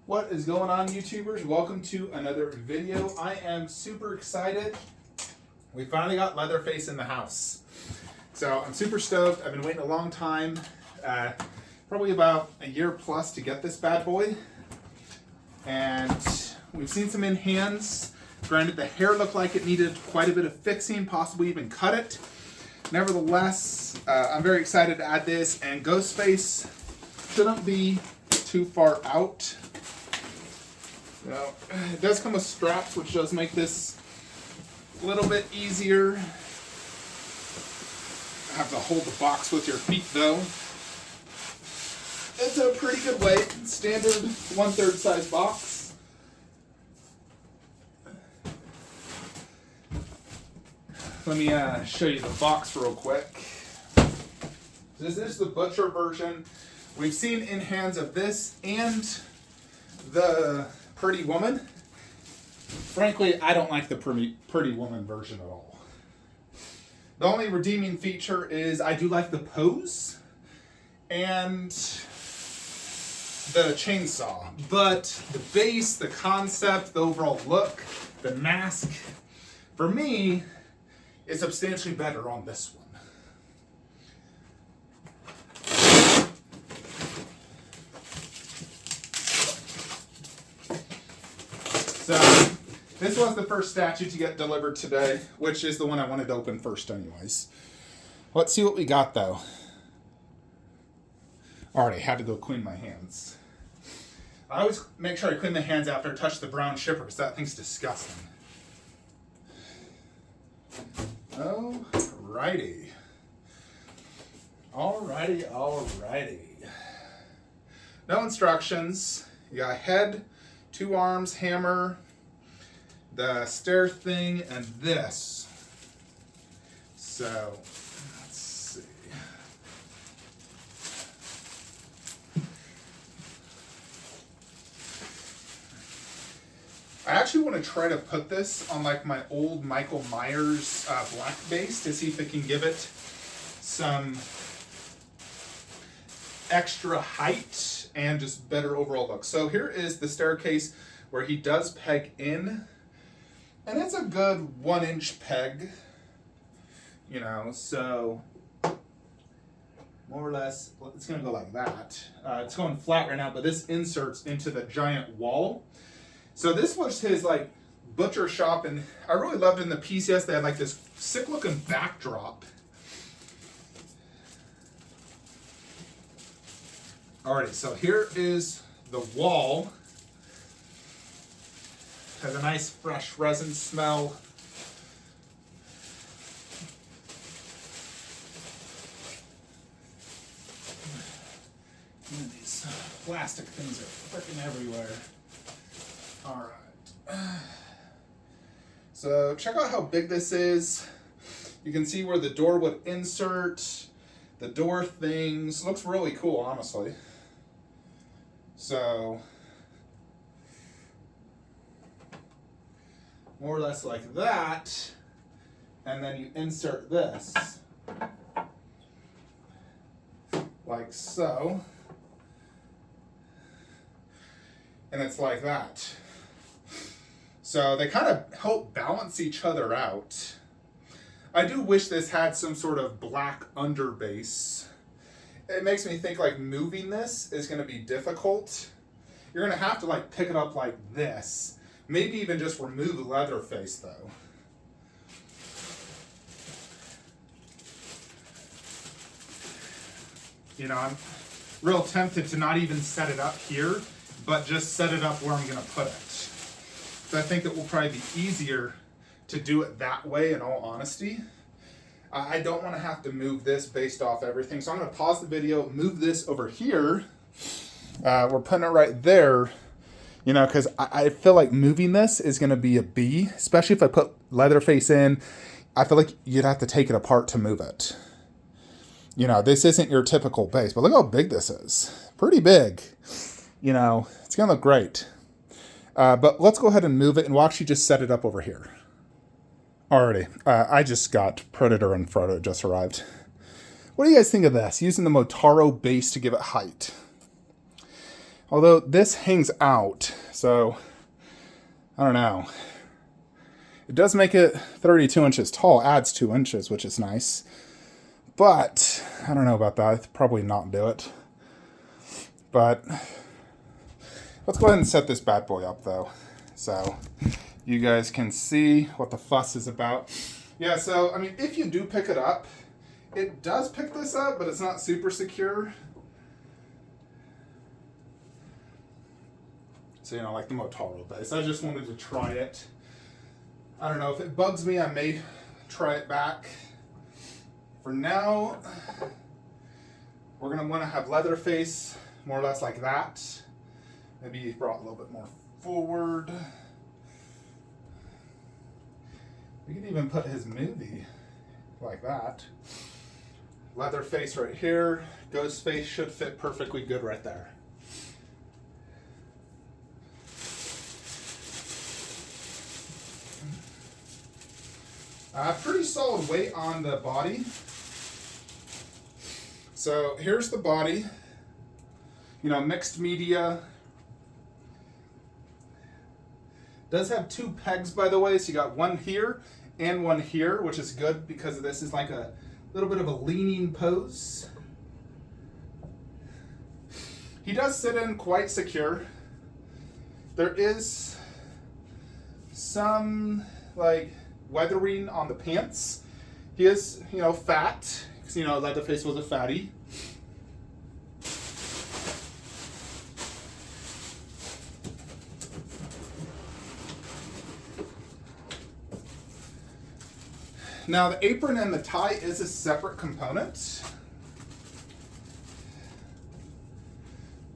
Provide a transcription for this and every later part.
What is going on, YouTubers? Welcome to another video. I am super excited. We finally got Leatherface in the house. So I'm super stoked. I've been waiting a long time, probably about a year plus to get this bad boy. And we've seen some in hands. Granted, the hair looked like it needed quite a bit of fixing, possibly even cut it. Nevertheless, I'm very excited to add this, and Ghostface shouldn't be too far out. Now, it does come with straps, which does make this a little bit easier. Have to hold the box with your feet, though. It's a pretty good weight, standard 1/3 size box. Let me show you the box real quick. This is the butcher version. We've seen in hands of this and the Pretty Woman. Frankly, I don't like the Pretty Woman version at all. The only redeeming feature is I do like the pose and the chainsaw. But the base, the concept, the overall look, the mask, for me, is substantially better on this one. So, this was the first statue to get delivered today, which is the one I wanted to open first anyways. Let's see what we got, though. Already had to go clean my hands. I always make sure I clean my hands after I touch the brown shipper, because that thing's disgusting. Alrighty. Alrighty. No instructions. You got head, 2 arms, hammer, the stair thing, and this. So, let's see. I actually want to try to put this on like my old Michael Myers black base to see if it can give it some extra height and just better overall look. So here is the staircase where he does peg in, and it's a good 1-inch peg, you know, so more or less it's gonna go like that. It's going flat right now, but this inserts into the giant wall. So this was his like butcher shop, and I really loved in the PCS they had like this sick looking backdrop. Alrighty, so here is the wall. Has a nice fresh resin smell. And these plastic things are freaking everywhere. Alright. So check out how big this is. You can see where the door would insert. The door things. Looks really cool, honestly. So, more or less like that, and then you insert this, like so, and it's like that. So they kind of help balance each other out. I do wish this had some sort of black underbase. It makes me think like moving this is going to be difficult. You're going to have to like pick it up like this. Maybe even just remove the Leatherface though. You know, I'm real tempted to not even set it up here, but just set it up where I'm going to put it. So I think it will probably be easier to do it that way, in all honesty. I don't want to have to move this based off everything. So I'm going to pause the video, move this over here. We're putting it right there, you know, because I feel like moving this is going to be a B, especially if I put Leatherface in. I feel like you'd have to take it apart to move it. You know, this isn't your typical base, but look how big this is. Pretty big. You know, it's going to look great. But let's go ahead and move it, and we'll actually just set it up over here. Alrighty, I just got Predator and Frodo just arrived. What do you guys think of this? Using the Motaro base to give it height. Although this hangs out, so I don't know. It does make it 32 inches tall, adds 2 inches, which is nice. But I don't know about that. I'd probably not do it. But let's go ahead and set this bad boy up though, so you guys can see what the fuss is about. Yeah, so I mean, if you do pick it up, it does pick this up, but it's not super secure. So, you know, like the Motorola base. I just wanted to try it. I don't know, if it bugs me, I may try it back. For now, we're gonna wanna have Leatherface more or less like that. Maybe brought a little bit more forward. We could even put his movie like that. Leatherface right here. Ghostface should fit perfectly good right there. Pretty solid weight on the body. So here's the body. You know, mixed media. Does have 2 pegs, by the way, so you got one here and one here, which is good because this is like a little bit of a leaning pose. He does sit in quite secure. There is some like weathering on the pants. He is, you know, fat, because, you know, Leatherface was a fatty. Now the apron and the tie is a separate component.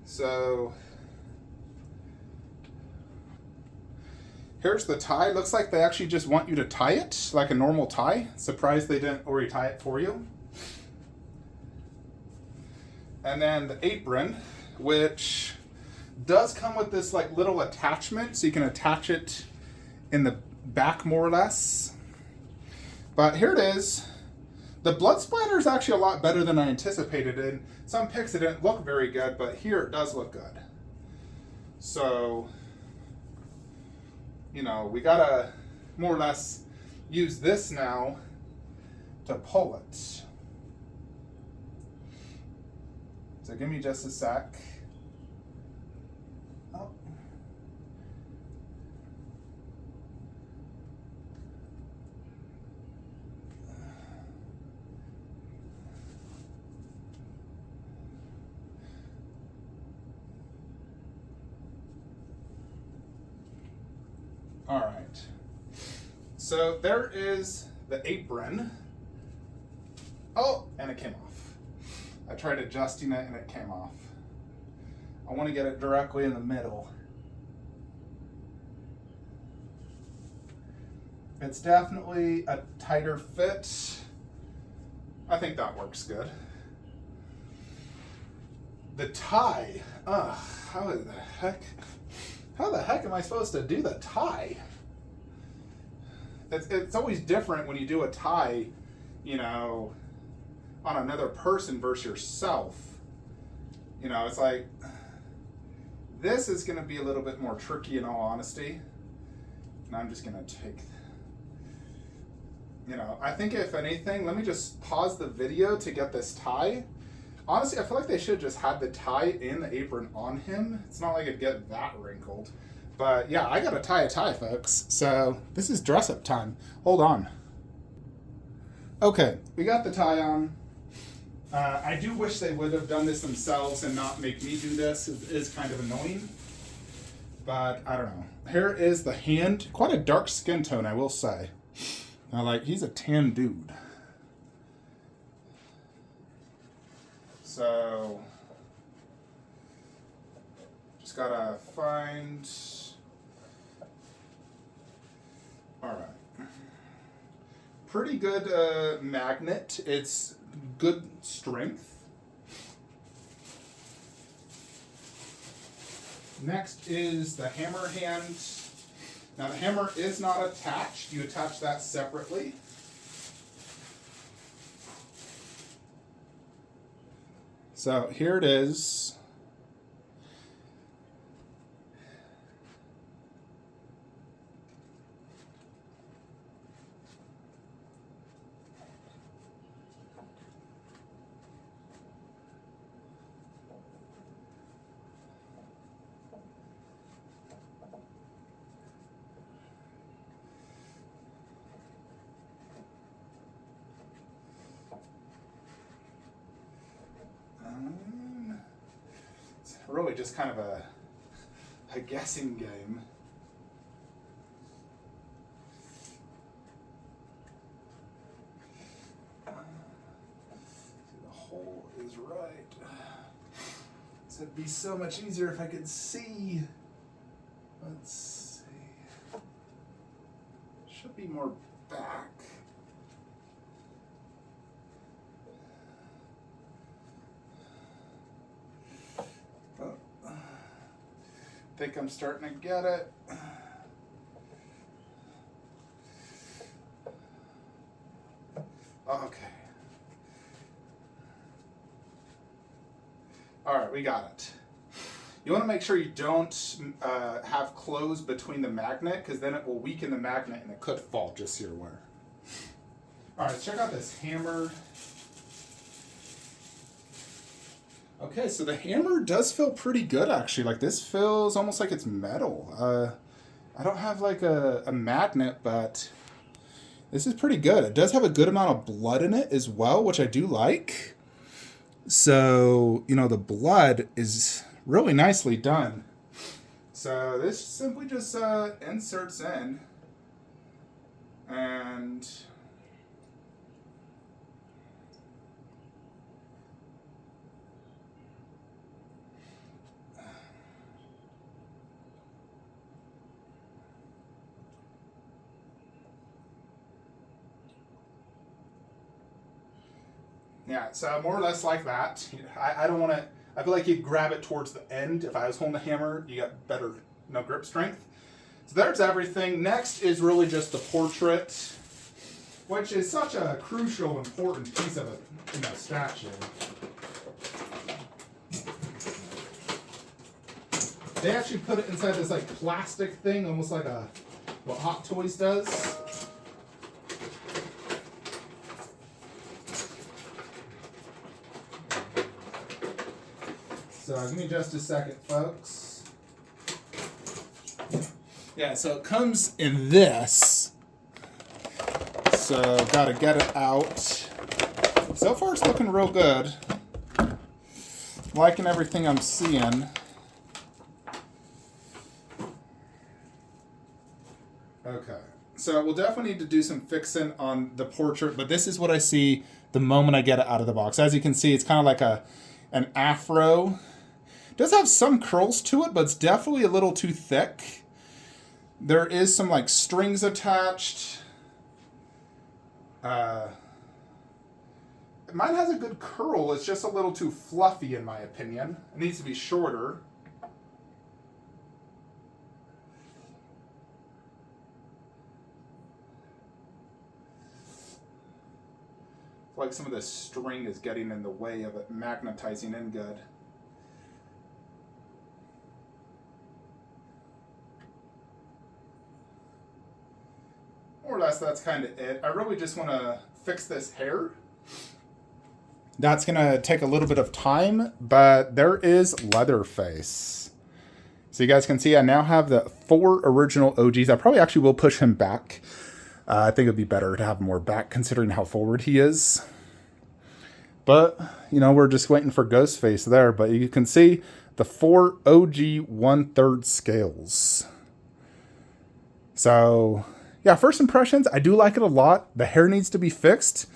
So here's the tie. Looks like they actually just want you to tie it like a normal tie. Surprised they didn't already tie it for you. And then the apron, which does come with this like little attachment, so you can attach it in the back more or less. But here it is. The blood splatter is actually a lot better than I anticipated. In some pics it didn't look very good, but here it does look good. So, you know, we gotta more or less use this now to pull it. So give me just a sec. Oh. All right, so there is the apron. Oh, and it came off. I tried adjusting it and it came off. I want to get it directly in the middle. It's definitely a tighter fit. I think that works good. The tie, how the heck am I supposed to do the tie? It's always different when you do a tie, you know, on another person versus yourself. You know, it's like, this is going to be a little bit more tricky in all honesty. And I'm just going to take, you know, I think if anything, let me just pause the video to get this tie. Honestly, I feel like they should have just had the tie and the apron on him. It's not like it'd get that wrinkled. But yeah, I gotta tie a tie, folks. So this is dress up time. Hold on. Okay, we got the tie on. I do wish they would have done this themselves and not make me do this. It is kind of annoying. But I don't know. Here is the hand. Quite a dark skin tone, I will say. Now, like, he's a tan dude. So, just gotta find, all right. Pretty good magnet. It's good strength. Next is the hammer hand. Now the hammer is not attached. You attach that separately. So here it is. really just kind of a guessing game. The hole is right. So it'd be so much easier if I could see. Let's see. Should be more back. I think I'm starting to get it. Okay. All right, we got it. You want to make sure you don't have clothes between the magnet, because then it will weaken the magnet and it could fall, just so you're aware. All right, let's check out this hammer. Okay, so the hammer does feel pretty good, actually. Like, this feels almost like it's metal. I don't have, like, a magnet, but this is pretty good. It does have a good amount of blood in it as well, which I do like. So, you know, the blood is really nicely done. So this simply just inserts in. And... yeah, so more or less like that. I don't want to, I feel like you'd grab it towards the end. If I was holding the hammer, you got better grip strength. So there's everything. Next is really just the portrait, which is such a crucial, important piece of a statue. They actually put it inside this like plastic thing, almost like what Hot Toys does. So give me just a second, folks. Yeah, so it comes in this. So gotta get it out. So far it's looking real good. Liking everything I'm seeing. Okay. So we'll definitely need to do some fixing on the portrait, but this is what I see the moment I get it out of the box. As you can see, it's kind of like an afro. It does have some curls to it, but it's definitely a little too thick. There is some like strings attached. Mine has a good curl. It's just a little too fluffy in my opinion. It needs to be shorter. Like some of the string is getting in the way of it magnetizing in good. More or less, that's kind of it. I really just want to fix this hair. That's going to take a little bit of time, but there is Leatherface. So you guys can see I now have the 4 original OGs. I probably actually will push him back. I think it would be better to have more back considering how forward he is. But, you know, we're just waiting for Ghostface there. But you can see the 4 OG 1/3 scales. So, yeah, first impressions, I do like it a lot. The hair needs to be fixed.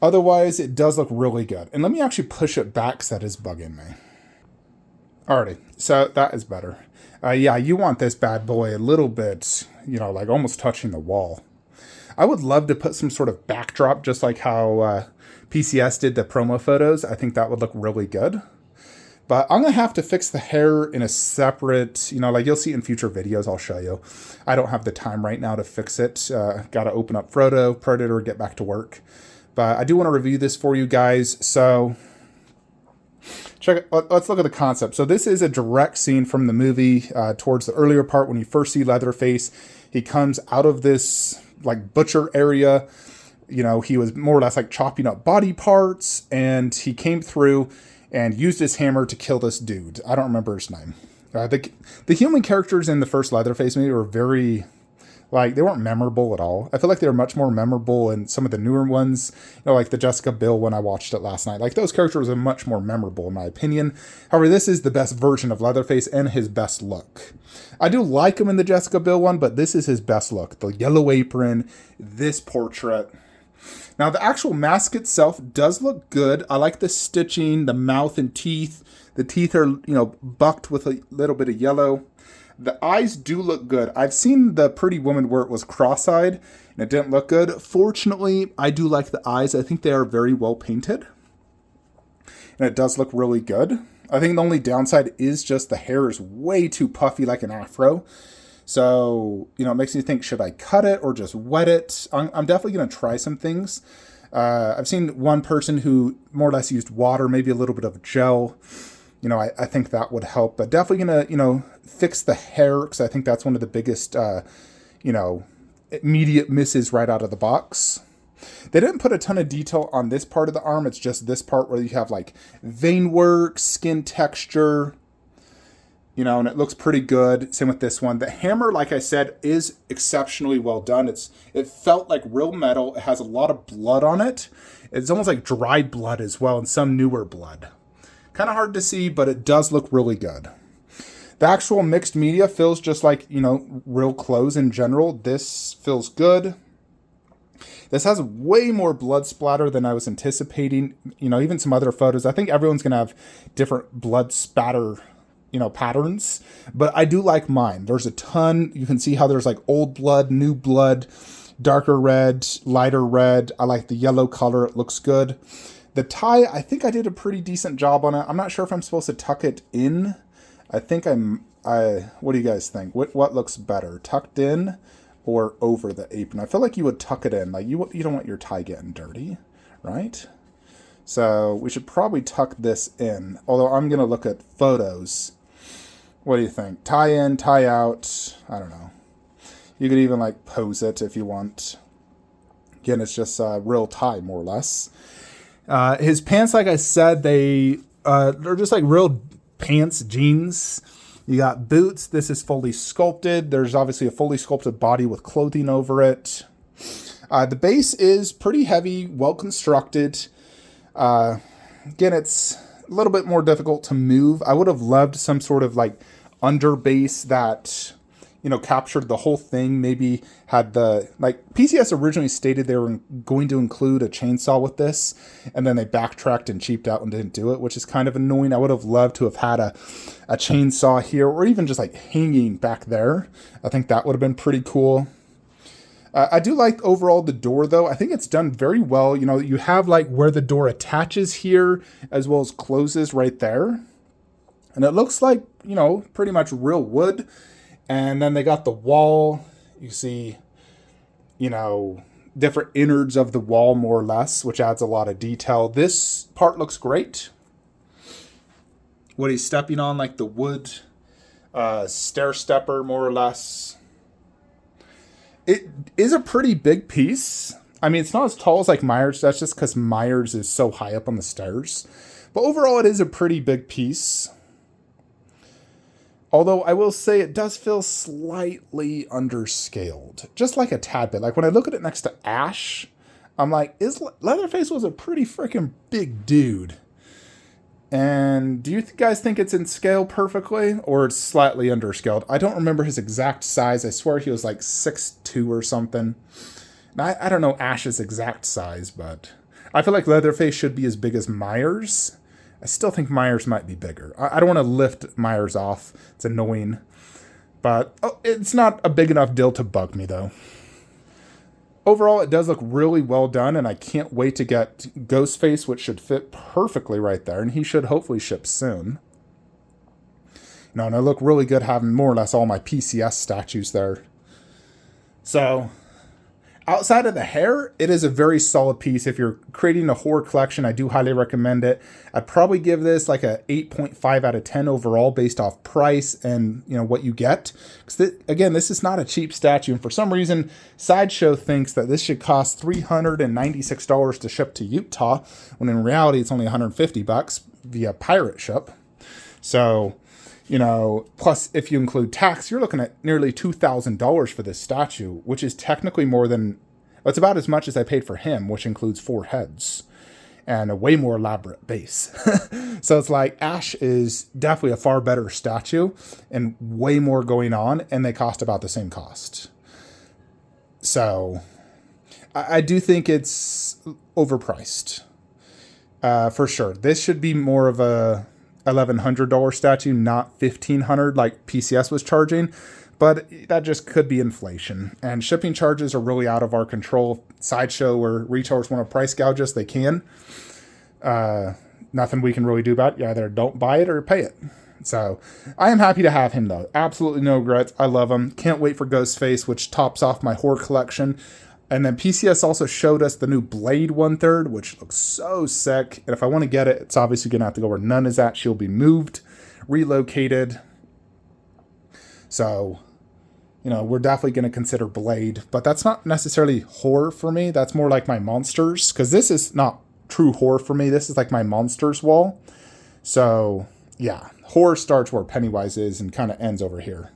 Otherwise, it does look really good. And let me actually push it back because that is bugging me. Alrighty, so that is better. Yeah, you want this bad boy a little bit, you know, like almost touching the wall. I would love to put some sort of backdrop, just like how PCS did the promo photos. I think that would look really good. But I'm going to have to fix the hair in a separate, you know, like you'll see in future videos, I'll show you. I don't have the time right now to fix it. Got to open up Frodo, Predator, get back to work. But I do want to review this for you guys. So let's look at the concept. So this is a direct scene from the movie towards the earlier part when you first see Leatherface. He comes out of this like butcher area. You know, he was more or less like chopping up body parts, and he came through and used his hammer to kill this dude. I don't remember his name. The human characters in the first Leatherface movie were very Like, they weren't memorable at all. I feel like they were much more memorable in some of the newer ones, you know, like the Jessica Biel when I watched it last night. Like, those characters are much more memorable, in my opinion. However, this is the best version of Leatherface and his best look. I do like him in the Jessica Biel one, but this is his best look. The yellow apron, this portrait. Now, the actual mask itself does look good. I like the stitching, the mouth and teeth. The teeth are, you know, bucked with a little bit of yellow. The eyes do look good. I've seen the Pretty Woman where it was cross-eyed and it didn't look good. Fortunately, I do like the eyes. I think they are very well painted. And it does look really good. I think the only downside is just the hair is way too puffy like an afro. So, you know, it makes me think, should I cut it or just wet it? I'm definitely going to try some things. I've seen one person who more or less used water, maybe a little bit of gel. You know, I think that would help. But definitely going to, you know, fix the hair because I think that's one of the biggest, you know, immediate misses right out of the box. They didn't put a ton of detail on this part of the arm. It's just this part where you have like vein work, skin texture, you know, and it looks pretty good. Same with this one. The hammer, like I said, is exceptionally well done. It felt like real metal. It has a lot of blood on it. It's almost like dried blood as well, and some newer blood. Kind of hard to see, but it does look really good. The actual mixed media feels just like, you know, real clothes in general. This feels good. This has way more blood splatter than I was anticipating. You know, even some other photos. I think everyone's going to have different blood spatter, you know, patterns. But I do like mine. There's a ton. You can see how there's like old blood, new blood, darker red, lighter red. I like the yellow color. It looks good. The tie, I think I did a pretty decent job on it. I'm not sure if I'm supposed to tuck it in. I think what do you guys think? What looks better? Tucked in or over the apron? I feel like you would tuck it in. Like you don't want your tie getting dirty, right? So we should probably tuck this in. Although I'm going to look at photos. What do you think? Tie in, tie out. I don't know. You could even like pose it if you want. Again, it's just a real tie, more or less. His pants, like I said, they're just like real pants, jeans. You got boots. This is fully sculpted. There's obviously a fully sculpted body with clothing over it. The base is pretty heavy, well constructed. Again, it's a little bit more difficult to move. I would have loved some sort of like under base that, you know, captured the whole thing. Maybe had the, like, PCS originally stated they were going to include a chainsaw with this, and then they backtracked and cheaped out and didn't do it, which is kind of annoying. I would have loved to have had a chainsaw here, or even just like hanging back there. I think that would have been pretty cool. I do like overall the door, though. I think it's done very well. You know, you have like where the door attaches here as well as closes right there. And it looks like, you know, pretty much real wood. And then they got the wall. You see, you know, different innards of the wall more or less, which adds a lot of detail. This part looks great. What he's stepping on, like the wood stair stepper more or less. It is a pretty big piece. I mean, it's not as tall as like Myers. That's just because Myers is so high up on the stairs. But overall, it is a pretty big piece. Although I will say it does feel slightly underscaled. Just like a tad bit. Like when I look at it next to Ash, I'm like, Leatherface was a pretty freaking big dude. And do you guys think it's in scale perfectly, or it's slightly underscaled? I don't remember his exact size. I swear he was like 6'2" or something. And I don't know Ash's exact size, but I feel like Leatherface should be as big as Myers. I still think Myers might be bigger. I don't want to lift Myers off. It's annoying. But it's not a big enough deal to bug me, though. Overall, it does look really well done, and I can't wait to get Ghostface, which should fit perfectly right there, and he should hopefully ship soon. You know, and I look really good having more or less all my PCS statues there. So, outside of the hair, it is a very solid piece. If you're creating a horror collection, I do highly recommend it. I'd probably give this like a 8.5 out of 10 overall based off price and, you know, what you get. Because again, this is not a cheap statue. And for some reason, Sideshow thinks that this should cost $396 to ship to Utah, when in reality, it's only $150 via pirate ship. So, You know, plus if you include tax, you're looking at nearly $2,000 for this statue, which is technically more than, it's about as much as I paid for him, which includes 4 heads and a way more elaborate base. So it's like Ash is definitely a far better statue and way more going on, and they cost about the same cost. So I do think it's overpriced, for sure. This should be more of a $1,100 statue, not $1,500 like PCS was charging, but that just could be inflation. And shipping charges are really out of our control. Sideshow, where retailers want to price gouge us, they can. Nothing we can really do about it. You either don't buy it or pay it. So I am happy to have him, though. Absolutely no regrets. I love him. Can't wait for Ghostface, which tops off my horror collection. And then PCS also showed us the new Blade 1/3, which looks so sick. And if I want to get it, it's obviously going to have to go where None is at. She'll be moved, relocated. So, you know, we're definitely going to consider Blade. But that's not necessarily horror for me. That's more like my monsters. Because this is not true horror for me. This is like my monsters wall. So, yeah. Horror starts where Pennywise is and kind of ends over here.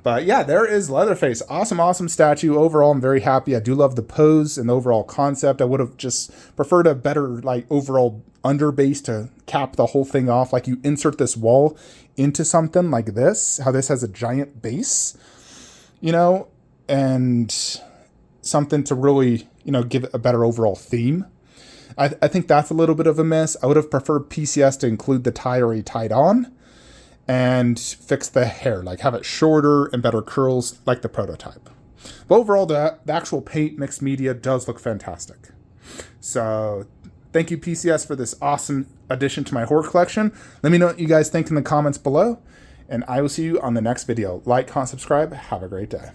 But yeah, there is Leatherface. Awesome, awesome statue. Overall, I'm very happy. I do love the pose and the overall concept. I would have just preferred a better, like, overall underbase to cap the whole thing off. Like, you insert this wall into something like this, how this has a giant base, you know, and something to really, you know, give it a better overall theme. I think that's a little bit of a miss. I would have preferred PCS to include the tie already tied on and fix the hair, like have it shorter and better curls like the prototype. But overall, the actual paint mixed media does look fantastic. So thank you, PCS, for this awesome addition to my horror collection. Let me know what you guys think in the comments below, and I will see you on the next video. Like, comment, subscribe. Have a great day.